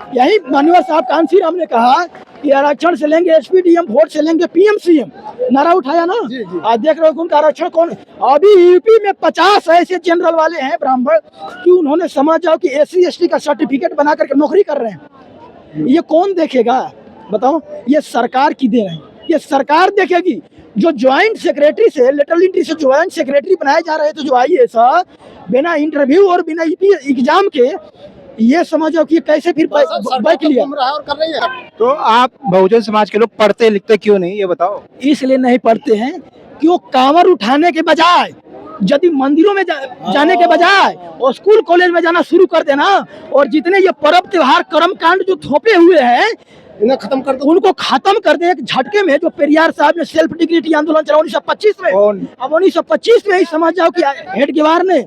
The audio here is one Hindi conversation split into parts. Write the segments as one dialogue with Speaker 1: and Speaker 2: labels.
Speaker 1: यही माननीय साहब कांसी राम ने कहा कि आरक्षण से लेंगे एसपीडीएम, वोट से लेंगे पीएम सीएम, नारा उठाया ना। आज देख रहे हो उनका आरक्षण कौन, अभी यूपी में 50 ऐसे जनरल वाले हैं ब्राह्मण कि उन्होंने समझ जाओ कि एससी एसटी का सर्टिफिकेट बना करके नौकरी कर रहे हैं। ये कौन देखेगा बताओ? ये सरकार की देन है, ये सरकार देखेगी। जो ज्वाइंट सेक्रेटरी से लेटरल एंट्री से ज्वाइंट सेक्रेटरी बनाए जा रहे थे, जो आईएएस बिना इंटरव्यू और बिना एग्जाम के, ये समझो कि कैसे फिर बैठ लिया।
Speaker 2: तो आप बहुजन समाज के लोग पढ़ते लिखते क्यों नहीं, ये बताओ?
Speaker 1: इसलिए नहीं पढ़ते हैं क्यों, कांवर उठाने के बजाय यदि मंदिरों में जाने के बजाय और स्कूल कॉलेज में जाना शुरू कर देना, और जितने ये पर्व त्योहार कर्म कांड जो थोपे हुए हैं इन्हें खत्म कर दो, उनको खत्म कर दे एक झटके में। जो पेरियार साहब ने सेल्फ डिग्निटी आंदोलन चला 1925 में, अब 1925 में ही समझ जाओ कि हेडगेवार ने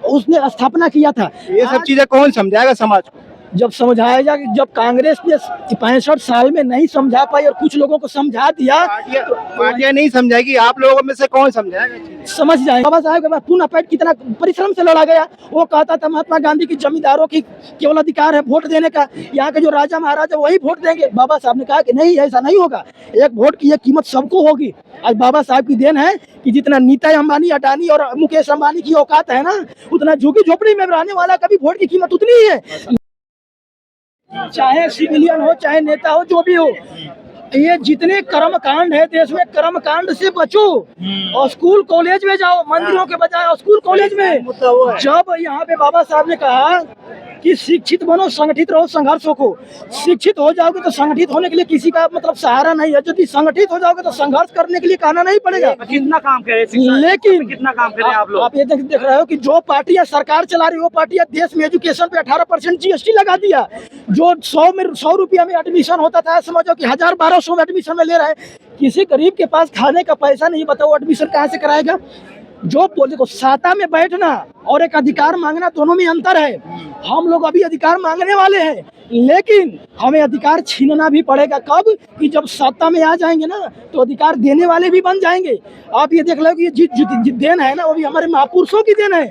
Speaker 1: उसने स्थापना किया था।
Speaker 2: ये सब चीजें कौन समझाएगा समाज को?
Speaker 1: जब समझाया जाए, जब कांग्रेस ने 65 साल में नहीं समझा पाई और कुछ लोगों को समझा दिया,
Speaker 2: पार्टियां नहीं समझाएगी, आप लोगों में से कौन समझाएगा?
Speaker 1: समझ जाएंगे। बाबा साहब के बाद पूना पैट कितना परिश्रम से लड़ा गया। वो कहता था महात्मा गांधी की जमींदारों की केवल अधिकार है वोट देने का, यहाँ के जो राजा महाराजा वही वोट देंगे। बाबा साहब ने कहा कि नहीं, ऐसा नहीं होगा, एक वोट की एक कीमत सबको होगी। आज बाबा साहब की देन है कि जितना नीता अंबानी, अडानी और मुकेश अंबानी की औकात है ना, उतना झुग्गी झोपड़ी में रहने वाला का भी वोट की कीमत उतनी ही है। चाहे सिविलियन हो, चाहे नेता हो, जो भी हो, ये जितने कर्म कांड है देश में, कर्म कांड से बचो और स्कूल कॉलेज में जाओ, मंदिरों के बजाय और स्कूल कॉलेज में। जब यहाँ पे बाबा साहब ने कहा कि शिक्षित बनो, संगठित रहो, संघर्षों को, शिक्षित हो जाओगे तो संगठित होने के लिए किसी का मतलब सहारा नहीं है, यदि संगठित हो जाओगे तो संघर्ष करने के लिए कहना नहीं पड़ेगा।
Speaker 3: कितना काम करे,
Speaker 1: लेकिन
Speaker 3: कितना काम करे आप लोग?
Speaker 1: आप ये देख रहे हो कि जो पार्टियां सरकार चला रही है, वो पार्टियां देश में एजुकेशन पे 18% जीएसटी लगा दिया। जो 100 रुपया में एडमिशन होता था, समझो कि 1000-1200 में एडमिशन में ले रहे हैं। किसी गरीब के पास खाने का पैसा नहीं, बताओ एडमिशन कहाँ से कराएगा? जो बोले को साता में बैठना और एक अधिकार मांगना, दोनों में अंतर है। हम लोग अभी अधिकार मांगने वाले हैं, लेकिन हमें अधिकार छीनना भी पड़ेगा। कब? कि जब सत्ता में आ जाएंगे ना, तो अधिकार देने वाले भी बन जाएंगे। आप ये देख लो कि ये देन है ना, वो भी हमारे महापुरुषों की देन है।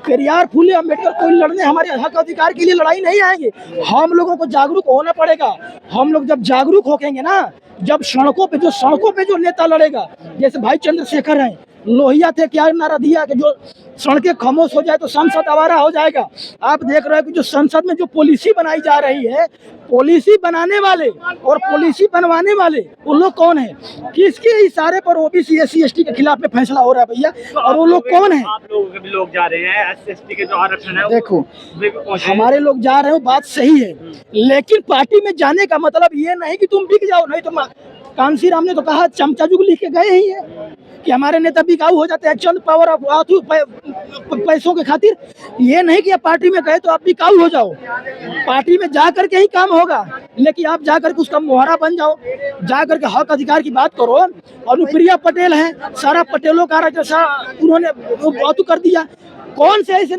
Speaker 1: पेरियार, फुले, अम्बेडकर कोई लड़ने हमारे हक अधिकार के लिए लड़ाई नहीं आएंगे। हम लोगों को जागरूक होना पड़ेगा। हम लोग जब जागरूक होंगे ना, जब सड़कों पे जो नेता लड़ेगा, जैसे भाई चंद्रशेखर हैं, लोहिया थे, क्या नारा दिया कि जो सड़कें खामोश हो जाए तो संसद आवारा हो जाएगा। आप देख रहे हो कि जो संसद में जो पॉलिसी बनाई जा रही है, पॉलिसी बनाने वाले और पॉलिसी बनवाने वाले वो लोग कौन है? किसके इशारे पर ओबीसी एससी एसटी के खिलाफ में फैसला हो रहा है भैया? और वो लोग कौन है?
Speaker 3: आप लोगों के भी लोग जा रहे हैं, एससी एसटी के जो आरक्षण है,
Speaker 1: देखो हमारे लोग जा रहे हो, बात सही है, लेकिन पार्टी में जाने का मतलब ये नहीं कि तुम बिक जाओ। नहीं तो कांसी राम ने तो कहा, चमचा जुग लिख के गए ही है कि हमारे नेता बिकाऊ हो जाते हैं चंद पावर ऑफ पैसों के खातिर। ये नहीं कि आप पार्टी में गए तो आप बिकाऊ हो जाओ, पार्टी में जा करके ही काम होगा। लेकिन आप जा करके उसका मोहरा बन जाओ, जा करके हक अधिकार की बात करो। अनुप्रिया पटेल है, सारा पटेलों का जैसा उन्होंने बात कर दिया। कौन से ऐसे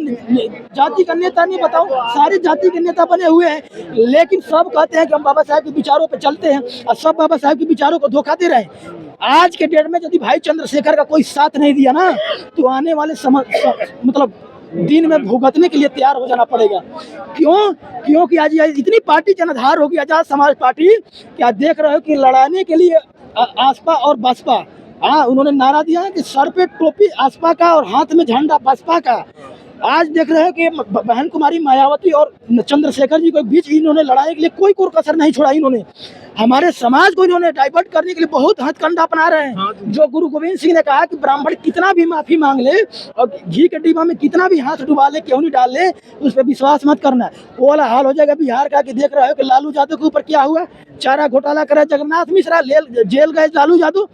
Speaker 1: जाति का नेता नहीं बताओ, सारे जाति के नेता बने हुए हैं, लेकिन सब कहते हैं कि हम बाबा साहब के विचारों पे चलते हैं और सब बाबा साहब के विचारों को धोखा दे रहे हैं। आज के डेट में यदि भाई चंद्रशेखर का कोई साथ नहीं दिया ना, तो आने वाले मतलब दिन में भुगतने के लिए तैयार हो जाना पड़ेगा। क्यों? क्योंकि आज इतनी पार्टी जनाधार होगी, आजाद समाज पार्टी, क्या देख रहे हो कि लड़ाने के लिए आसपा और बसपा, हाँ उन्होंने नारा दिया है कि सर पे टोपी आसपा का और हाथ में झंडा बसपा का। आज देख रहे हो कि बहन कुमारी मायावती और चंद्रशेखर जी के बीच इन्होंने लड़ाई के लिए कोई कसर नहीं छोड़ा। इन्होंने हमारे समाज को इन्होंने डाइवर्ट करने के लिए बहुत हथकंडा अपना रहे हैं। जो गुरु गोविंद सिंह ने कहा कि ब्राह्मण कितना भी माफी मांग ले और घी के डिब्बा में कितना भी हाथ डुबा ले, क्यों नहीं डाल ले, उस पर विश्वास मत करना। वो वाला हाल हो जाएगा बिहार का कि देख रहे हो कि लालू यादव के ऊपर क्या हुआ, चारा घोटाला करा जगन्नाथ मिश्रा, जेल गए लालू यादव।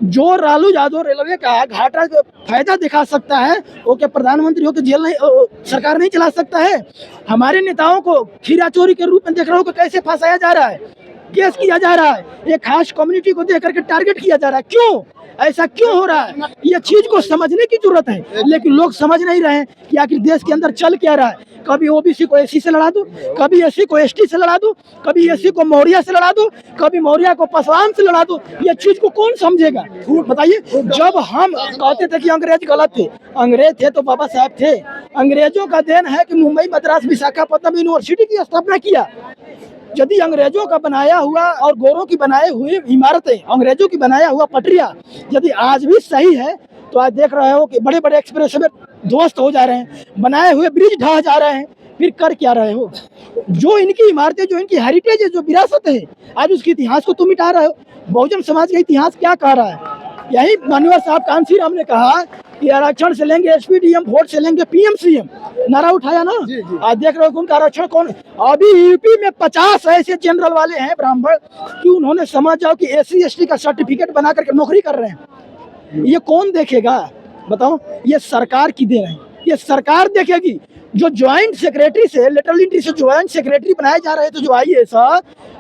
Speaker 1: जो लालू यादव रेलवे का घाटा फायदा दिखा सकता है, वो क्या प्रधानमंत्री हो के जेल नहीं, सरकार नहीं चला सकता है? हमारे नेताओं को खीरा चोरी के रूप में देख रहे हो कि कैसे फंसाया जा रहा है, केस किया जा रहा है, एक खास कम्युनिटी को देख करके टारगेट किया जा रहा है। क्यों ऐसा क्यों हो रहा है? ये चीज को समझने की जरूरत है, लेकिन लोग समझ नहीं रहे हैं कि आखिर देश के अंदर चल क्या रहा है। कभी ओबीसी को एससी से लड़ा दो, कभी एससी को एसटी से लड़ा दो, कभी एससी को मौर्य से लड़ा दो, कभी मौर्य को पासवान से लड़ा दो। ये चीज को कौन समझेगा बताइए? जब हम कहते थे कि अंग्रेज गलत थे, अंग्रेज थे तो बाबा साहब थे। अंग्रेजों का देन है कि मुंबई, मद्रास, विशाखापट्टनम यूनिवर्सिटी की स्थापना किया। यदि अंग्रेजों का बनाया हुआ और गोरों की बनाए हुई इमारतें, अंग्रेजों की बनाया हुआ पटरिया यदि आज भी सही है, तो आज देख रहे हो कि बड़े बड़े एक्सप्रेस वे ध्वस्त हो जा रहे हैं, बनाए हुए ब्रिज ढह जा रहे हैं, फिर कर क्या रहे हो? जो इनकी इमारतें, जो इनकी हेरिटेज है, जो विरासत है, आज उसके इतिहास को तुम मिटा रहे हो। बहुजन समाज का इतिहास क्या कह रहा है? यही माननीय साहब कांसी राम ने कहा कि आरक्षण से लेंगे एसपीडीएम, वोट से लेंगे पीएम सीएम, नारा उठाया ना। आज देख रहे हो उनका आरक्षण कौन, अभी यूपी में 50 ऐसे जनरल वाले हैं ब्राह्मण कि उन्होंने समझ जाओ कि एससी एसटी का सर्टिफिकेट बना करके नौकरी कर रहे हैं। ये कौन देखेगा बताओ? ये सरकार की देन है, ये सरकार देखेगी। जो ज्वाइंट सेक्रेटरी से, लेटरल एंट्री से ज्वाइंट सेक्रेटरी बनाए जा रहे थे, जो आईएएस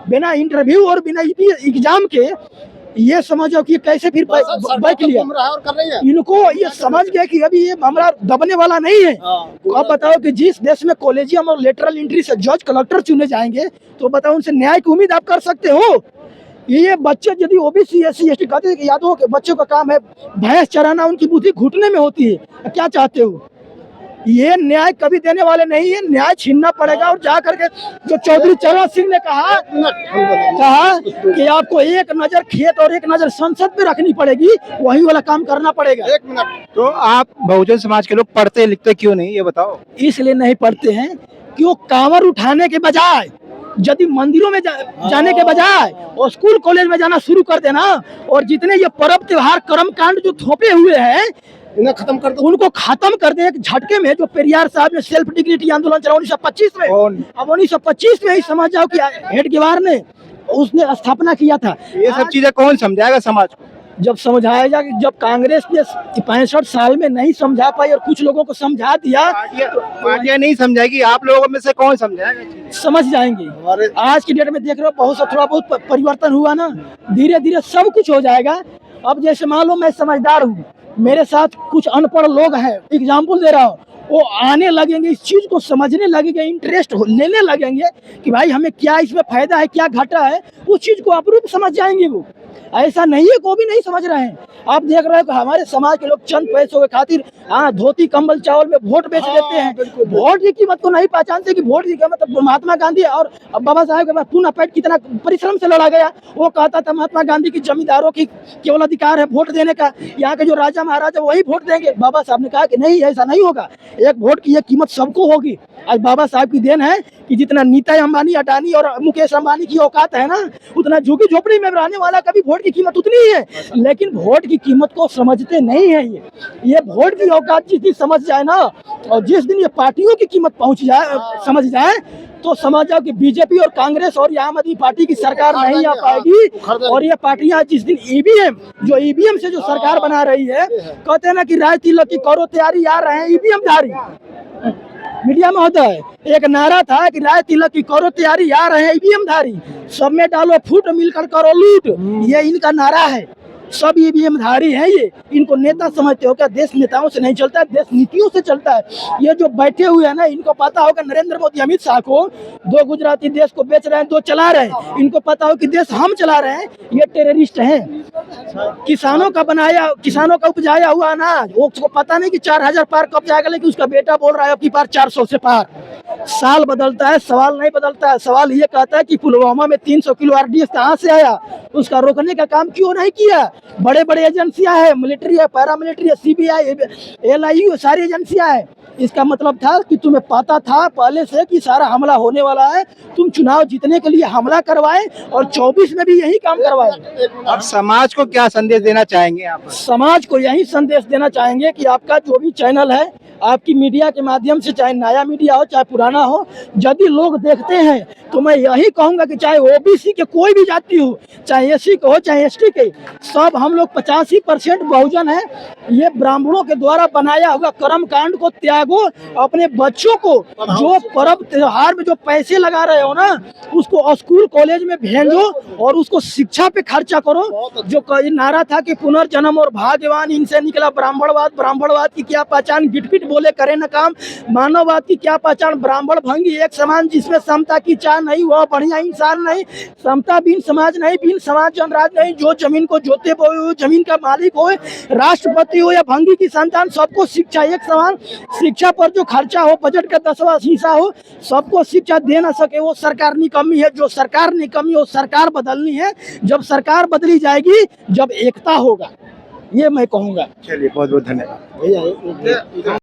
Speaker 1: बिना इंटरव्यू और बिना एग्जाम के, ये समझो कि कैसे फिर बैठ लिया। इनको ये समझ गए कि अभी ये मामला दबने वाला नहीं है। तो अब बताओ कि जिस देश में कॉलेजियम और लेटरल एंट्री से जज कलेक्टर चुने जाएंगे, तो बताओ उनसे न्याय की उम्मीद आप कर सकते हो? ये बच्चे यदि ओबीसी एससी एसटी कहते हैं कि यादव के बच्चों का काम है भैंस चराना, उनकी बुद्धि घुटने में होती है, क्या चाहते हो? ये न्याय कभी देने वाले नहीं है, न्याय छीनना पड़ेगा। और जा करके जो चौधरी चरण सिंह ने कहा कि आपको एक नजर खेत और एक नजर संसद पे रखनी पड़ेगी, वही वाला काम करना पड़ेगा।
Speaker 2: तो आप बहुजन समाज के लोग पढ़ते लिखते क्यों नहीं, ये बताओ?
Speaker 1: इसलिए नहीं पढ़ते हैं कि वो कांवर उठाने के बजाय, यदि मंदिरों में जाने के बजाय और स्कूल कॉलेज में जाना शुरू कर देना, और जितने ये पर्व त्योहार कर्म कांड जो थोपे हुए हैं इन्हें खत्म कर दो, उनको खत्म कर दे एक झटके में। जो पेरियार साहब ने सेल्फ डिग्निटी आंदोलन चला 1925 में, अब 1925 में ही समझ जाओ कि हेडगेवार ने उसने स्थापना किया था।
Speaker 2: ये सब चीजें कौन समझाएगा समाज को?
Speaker 1: जब समझाया जाए, जब कांग्रेस ने 65 साल में नहीं समझा पाई और कुछ लोगों को समझा दिया,
Speaker 2: पार्टियां नहीं समझाएगी, आप लोगों में से कौन समझाएगा?
Speaker 1: समझ जाएंगे। आज की डेट में देख रहे हो बहुत सा थोड़ा बहुत परिवर्तन हुआ ना, धीरे धीरे सब कुछ हो जाएगा। अब जैसे मान लो मैं समझदार हूँ, मेरे साथ कुछ अनपढ़ लोग हैं, एग्जाम्पल दे रहा हूँ, वो आने लगेंगे, इस चीज को समझने लगेंगे, इंटरेस्ट लेने लगेंगे कि भाई हमें क्या इसमें फायदा है, क्या घाटा है, उस चीज को अप्रूव समझ जाएंगे। वो ऐसा नहीं है, को भी नहीं समझ रहे हैं। आप देख रहे हो कि हमारे समाज के लोग चंद पैसों के खातिर धोती कंबल चावल में वोट बेच देते हैं। वोट की कीमत को नहीं पहचानते कि वोट की कीमत महात्मा गांधी और बाबा साहेब के पूना पेट कितना परिश्रम से लड़ा गया। वो कहता था महात्मा गांधी की जमींदारों की केवल अधिकार है वोट देने का, यहाँ के जो राजा महाराजा वही वोट देंगे। बाबा साहब ने कहा कि नहीं, ऐसा नहीं होगा, एक वोट की एक कीमत सबको होगी। आज बाबा साहब की देन है कि जितना नीता अंबानी, अडानी और मुकेश अंबानी की औकात है ना, उतना झुग्गी झोपड़ी में रहने वाला का भी वोट की कीमत उतनी ही है। लेकिन वोट की कीमत को समझते नहीं है। ये वोट की औकात जिस दिन समझ जाए ना, और जिस दिन ये पार्टियों की कीमत पहुंच जाए, समझ जाए, तो समझ जाओ कि बीजेपी और कांग्रेस और आम आदमी पार्टी की सरकार नहीं आ पाएगी। और ये पार्टियां जिस दिन ईवीएम, जो ईवीएम से जो सरकार बना रही है, कहते हैं ना कि राज तिलक की करो तैयारी, आ रहे हैं ईवीएम धारी। मीडिया में होता है एक नारा था कि राज तिलक की करो तैयारी, आ रहे हैं ईवीएम धारी, सब में डालो फूट, मिलकर करो लूट, ये इनका नारा है। सब ईवीएम धारी है ये। इनको नेता समझते हो क्या? देश नेताओं से नहीं चलता है, देश नीतियों से चलता है। ये जो बैठे हुए हैं ना, इनको पता होगा नरेंद्र मोदी अमित शाह को, दो गुजराती देश को बेच रहे हैं, दो चला रहे हैं। इनको पता हो कि देश हम चला रहे हैं, ये टेररिस्ट हैं। किसानों का बनाया, किसानों का उपजाया हुआ अनाज, वो उसको पता नहीं कि 4000 पार कब जाएगा, लेकिन उसका बेटा बोल रहा है कि पार 400 से पार। साल बदलता है, सवाल नहीं बदलता है। सवाल ये कहता है कि पुलवामा में 300 किलो आरडीएक्स कहाँ से आया, उसका रोकने का काम क्यों नहीं किया? बड़े बड़े एजेंसियां है, मिलिट्री है, पैरामिलिट्री है, सीबीआई, एलआईयू, सारी एजेंसियां है। इसका मतलब था कि तुम्हें पता था पहले से कि सारा हमला होने वाला है, तुम चुनाव जीतने के लिए हमला करवाए और 24 में भी यही काम करवाए।
Speaker 2: अब समाज को क्या संदेश देना चाहेंगे आप?
Speaker 1: समाज को यही संदेश देना चाहेंगे कि आपका जो भी चैनल है, आपकी मीडिया के माध्यम से, चाहे नया मीडिया हो चाहे पुराना हो, यदि लोग देखते हैं तो मैं यही कहूंगा कि चाहे ओबीसी के कोई भी जाति हो, चाहे एससी के हो चाहे एसटी के, सब हम लोग 85% बहुजन है। ये ब्राह्मणों के द्वारा बनाया हुआ कर्म कांड को त्यागो, अपने बच्चों को जो पर्व त्योहार में जो पैसे लगा रहे हो ना, उसको स्कूल कॉलेज में भेजो और उसको शिक्षा पे खर्चा करो। जो नारा था कि पुनर्जन्म और भाग्यवान, इनसे निकला ब्राह्मणवाद, ब्राह्मणवाद की क्या पहचान, गिटपिट बोले करे न काम, मानववाद की क्या पहचान, ब्राह्मण भंगी एक समान जिसमें समता की चाह नहीं, वह बढ़िया इंसान नहीं, समता बिन समाज नहीं, बिन समाज जनराज नहीं, जो जमीन को जोते बोए जमीन का मालिक हो, राष्ट्रपति जाति हो या भंगी की संतान, सबको शिक्षा एक समान, शिक्षा पर जो खर्चा हो बजट का 10वां हिस्सा हो, सबको शिक्षा दे ना सके वो सरकार निकम्मी है। जो सरकार निकम्मी वो सरकार बदलनी है। जब सरकार बदली जाएगी, जब एकता होगा, ये मैं कहूँगा।
Speaker 2: चलिए बहुत बहुत धन्यवाद।
Speaker 1: भैया